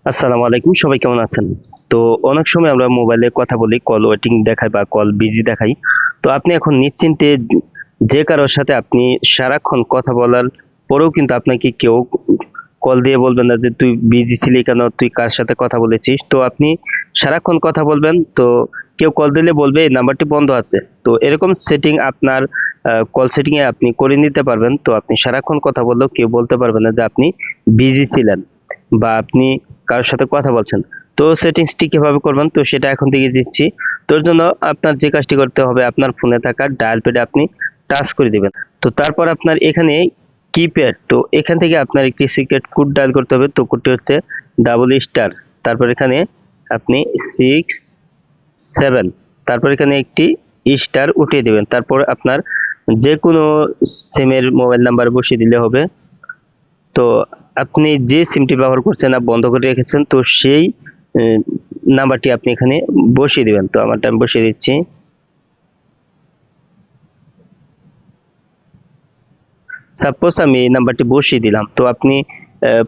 আসসালামু আলাইকুম, সবাই কেমন আছেন? তো অনেক সময় আমরা মোবাইলে কথা বলি, কল ওয়েটিং দেখায় বা কল বিজি দেখায়। তো আপনি এখন নিশ্চিন্তে যে কারোর সাথে আপনি সারাক্ষণ কথা বলার পরেও কিন্তু আপনাকে কেউ কল দিয়ে বলবেন না যে তুই বিজি ছিলি কেন, তুই কার সাথে কথা বলেছিস। তো আপনি সারাক্ষণ কথা বলবেন, তো কেউ কল দিলে বলবে এই নাম্বারটি বন্ধ আছে। তো এরকম সেটিং আপনার কল সেটিং এ আপনি করে নিতে পারবেন। তো আপনি সারাক্ষণ কথা বললেও কেউ বলতে পারবে না যে আপনি বিজি ছিলেন বা আপনি কারোর সাথে কথা বলছেন। তো সেটিংসটি কিভাবে করবেন, তো সেটা এখন থেকে দিচ্ছি। তো এর জন্য আপনার যে কাজটি করতে হবে, আপনার ফোনে থাকা ডায়াল প্যাডে আপনি টাচ করে দিবেন। তো তারপর আপনার এখানে কিপ্যাড, তো এখান থেকে আপনার একটি সিক্রেট কোড ডায়াল করতে হবে। তো কোডটি হচ্ছে ডাবল স্টার, তারপর এখানে আপনি 67, তারপর এখানে একটি স্টার উঠিয়ে দিবেন। তারপর আপনার যে কোনো সিমের মোবাইল নাম্বার বসিয়ে দিলে হবে। তো আপনি যে সিমটি ব্যবহার করছেন না বন্ধ করে রেখেছেন, তো সেই নাম্বারটি আপনি এখানে বসিয়ে দিবেন। তো আমারটা আমি বসিয়ে দিচ্ছি। সাপোজ আমি এই নাম্বারটি বসিয়ে দিলাম। তো আপনি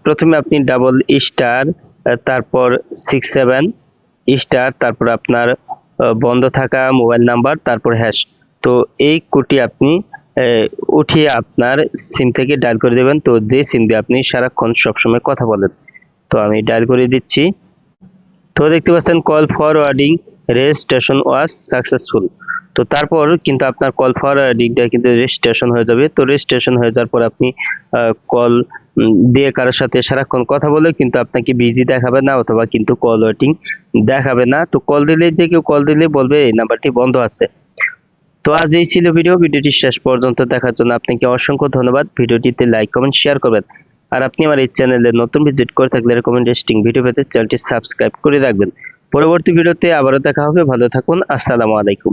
প্রথমে আপনি ডাবল স্টার, তারপর 67 স্টার, তারপর আপনার বন্ধ থাকা মোবাইল নাম্বার, তারপর হ্যাশ। তো এই কোডটি আপনি আহ, উঠিয়ে আপনার সিম থেকে ডায়াল করে দেবেন। তো যে সিম দিয়ে আপনি সারাক্ষণ সবসময় কথা বলেন, তো আমি ডায়াল করে দিচ্ছি। তো দেখতে পাচ্ছেন call forwarding registration was successful. তো তারপর কিন্তু আপনার কল ফরওয়ার্ডিংটা কিন্তু রেজিস্ট্রেশন হয়ে যাবে। তো রেজিস্ট্রেশন হয়ে যাওয়ার পর আপনি কল দিয়ে কারোর সাথে সারাক্ষণ কথা বলে কিন্তু আপনাকে বিজি দেখাবে না, অথবা কিন্তু কল ওয়েটিং দেখাবে না। তো কল দিলে, যে কেউ কল দিলে বলবে এই নাম্বারটি বন্ধ আছে। তো আজ এই ছিল ভিডিওটি শেষ পর্যন্ত দেখার জন্য আপনাকে অসংখ্য ধন্যবাদ। ভিডিওটিতে লাইক কমেন্ট শেয়ার করবেন। আর আপনি আমার এই চ্যানেলে নতুন ভিজিট করে থাকলে রেকমেন্ডেশন ভিডিও পেতে চ্যানেলটি সাবস্ক্রাইব করে রাখবেন। পরবর্তী ভিডিওতে আবারও দেখা হবে। ভালো থাকুন। আসসালামু আলাইকুম।